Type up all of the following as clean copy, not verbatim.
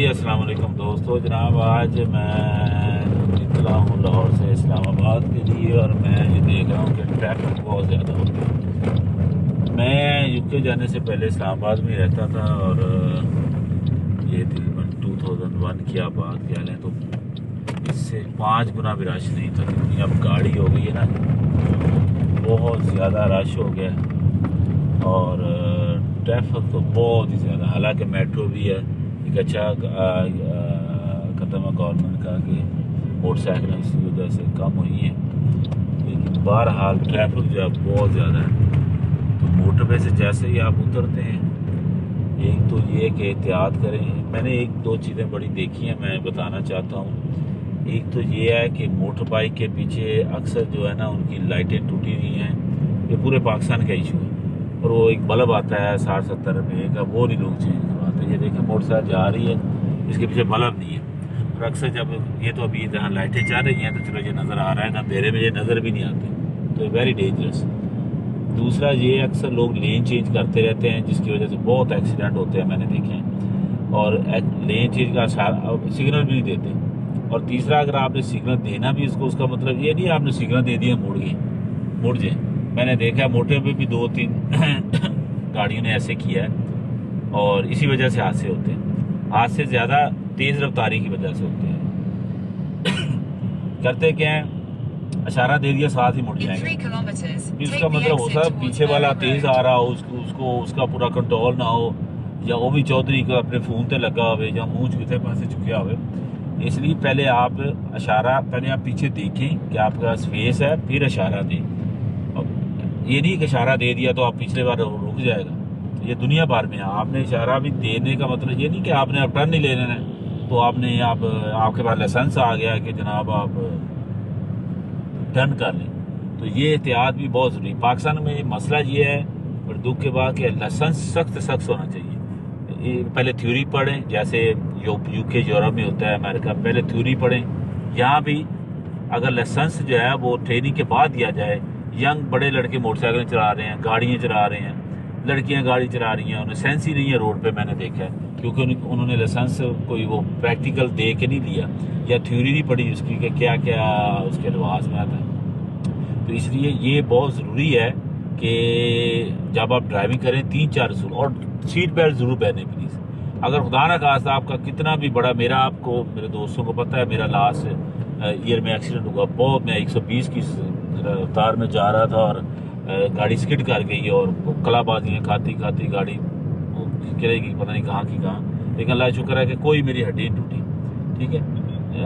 अस्सलाम वालेकुम दोस्तों। जनाब आज मैं निकला हूँ लाहौर से इस्लामाबाद के लिए और मैं ये देख रहा हूँ कि ट्रैफिक बहुत ज़्यादा हो गया। मैं यूके जाने से पहले इस्लामाबाद में रहता था और ये तकरीबन 2001 की आप बात कह लें तो इससे 5 गुना भी रश नहीं था। क्योंकि अब गाड़ी हो गई है ना, बहुत ज़्यादा रश हो गया और ट्रैफिक तो बहुत ही ज़्यादा। हालांकि मेट्रो भी है, एक अच्छा कदम है गवर्नमेंट का कि मोटरसाइकिल इसी वजह से कम हुई है, लेकिन बहरहाल ट्रैफिक जो है बहुत ज़्यादा है। तो मोटरवे से जैसे ही आप उतरते हैं, एक तो ये कि एहतियात करें। मैंने एक दो चीज़ें बड़ी देखी हैं, मैं बताना चाहता हूँ। एक तो ये है कि मोटर बाइक के पीछे अक्सर जो है ना उनकी लाइटें टूटी हुई हैं। ये पूरे पाकिस्तान का इशू है। और वो एक बल्ब आता है 60-70 रुपये का, वो नहीं लोग चेंज करवाते। ये देखिए मोटरसाइकिल जा रही है, इसके पीछे बल्ब नहीं है। और अक्सर जब ये तो अभी जहाँ लाइटें जा रही हैं तो चलो ये नज़र आ रहा है, अंधेरे में ये नज़र भी नहीं आते, तो वेरी डेंजरस। दूसरा ये अक्सर लोग लेन चेंज करते रहते हैं, जिसकी वजह से बहुत एक्सीडेंट होते हैं, मैंने देखे हैं। और लेन चेंज का सिग्नल भी नहीं देते। और तीसरा, अगर आपने सिग्नल देना भी उसको, उसका मतलब ये नहीं आपने सिग्नल दे दिया मुड़ जाए। मैंने देखा मोटे पे भी 2-3 गाड़ियों ने ऐसे किया है और इसी वजह से हादसे होते हैं। हादसे ज़्यादा तेज़ रफ्तारी की वजह से होते हैं। करते क्या हैं, इशारा दे दिया साथ ही मुड़ जाएंगे। फिर उसका मतलब होता है पीछे वाला तेज़ आ रहा हो, उसको उसका पूरा कंट्रोल ना हो, या वो भी चौधरी को अपने फ़ोन पे लगा हो या मुँह किसी पासे चुके हो। इसलिए पहले आप पीछे देखें कि आपका स्पेस है, फिर इशारा दें। ये नहीं कि इशारा दे दिया तो आप पिछले बार रुक जाएगा। ये दुनिया भर में आपने इशारा भी देने का मतलब ये नहीं कि आपने अब टर्न नहीं ले लेना है तो आपके पास लाइसेंस आ गया कि जनाब आप टर्न कर लें। तो ये एहतियात भी बहुत ज़रूरी। पाकिस्तान में मसला ये है और दुख के बाद कि लाइसेंस सख्त होना चाहिए। पहले थ्योरी पढ़ें, जैसे यूके यूरोप में होता है, अमेरिका में पहले थ्योरी पढ़ें। यहाँ भी अगर लाइसेंस जो है वो ट्रेनिंग के बाद दिया जाए। यंग बड़े लड़के मोटरसाइकिल चला रहे हैं, गाड़ियाँ चला रहे हैं, लड़कियां गाड़ी चला रही हैं, उन्हें सेंस ही नहीं है रोड पे, मैंने देखा है। क्योंकि उन्होंने लाइसेंस कोई वो प्रैक्टिकल दे के नहीं लिया या थ्योरी नहीं पढ़ी उसकी कि क्या क्या उसके लिबास में आता है। तो इसलिए ये बहुत ज़रूरी है कि जब आप ड्राइविंग करें 3-4 असूल, और सीट बेल्ट ज़रूर पहने प्लीज़। अगर खुदा ना खास्ता आपका कितना भी बड़ा, मेरे दोस्तों को पता है, मेरा लास्ट ईयर में एक्सीडेंट हुआ बहुत। मैं 120 की रफ्तार में जा रहा था और गाड़ी स्किड कर गई और कलाबाजियाँ खाती गाड़ी गिरेगी पता नहीं कहाँ की कहाँ। लेकिन अल्लाह शुक्र है कि कोई मेरी हड्डी नहीं टूटी। ठीक है,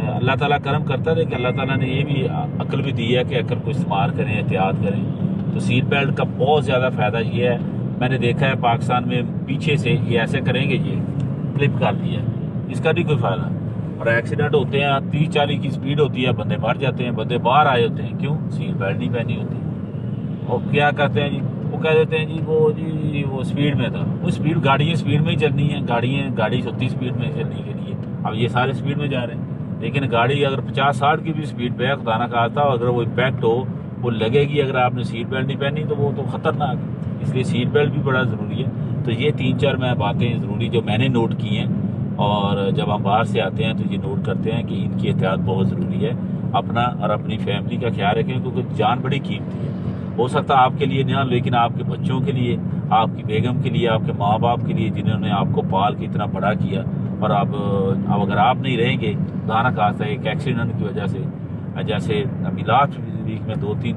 अल्लाह ताला करम करता है कि अल्लाह ताला ने ये भी अक्ल भी दी है कि अक्ल को इस्तेमाल करें, एहतियात करें। तो सीट बेल्ट का बहुत ज़्यादा फ़ायदा ये है, मैंने देखा है पाकिस्तान में पीछे से ये ऐसे करेंगे, ये फ्लिप कर दिया, इसका नहीं कोई फ़ायदा। और एक्सीडेंट होते हैं, 30-40 की स्पीड होती है, बंदे मर जाते हैं, बंदे बाहर आए होते हैं। क्यों? सीट बेल्ट नहीं पहनी होती। और क्या करते हैं जी, वो कह देते हैं जी वो स्पीड में था। वो स्पीड, गाड़ियाँ स्पीड में ही चलनी है, गाड़ी होती स्पीड में चलने के लिए। अब ये सारे स्पीड में जा रहे हैं, लेकिन गाड़ी अगर 50-60 की भी स्पीड पे खुदा ना खाता, अगर वो इम्पैक्ट हो वो लगेगी। अगर आपने सीट बेल्ट नहीं पहनी तो वो तो ख़तरनाक है। इसलिए सीट बेल्ट भी बड़ा ज़रूरी है। तो ये 3-4 मैं बातें ज़रूरी जो मैंने नोट की हैं, और जब हम बाहर से आते हैं तो ये नोट करते हैं कि इनकी एहतियात बहुत ज़रूरी है। अपना और अपनी फैमिली का ख्याल रखें, क्योंकि जान बड़ी कीमती है। हो सकता है आपके लिए नहीं, लेकिन आपके बच्चों के लिए, आपकी बेगम के लिए, आपके माँ बाप के लिए, जिन्होंने आपको पाल के इतना बड़ा किया। और अब अगर आप नहीं रहेंगे, दाना खासा एक एक्सीडेंट की वजह से, जैसे अभी लास्ट वीक में 2-3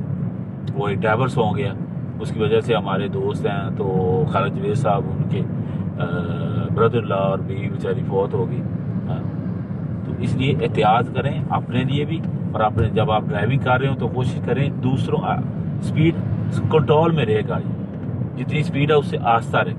वो ड्राइवर्स हो गया, उसकी वजह से हमारे दोस्त हैं तो खालिद जवेद साहब, उनके ब्रदर ला और बीवी बेचारी फौत हो गई। तो इसलिए एहतियात करें अपने लिए भी, और अपने जब आप ड्राइविंग कर रहे हो तो कोशिश करें दूसरों स्पीड कंट्रोल में रहे, गाड़ी जितनी स्पीड है उससे आहिस्ता रहे।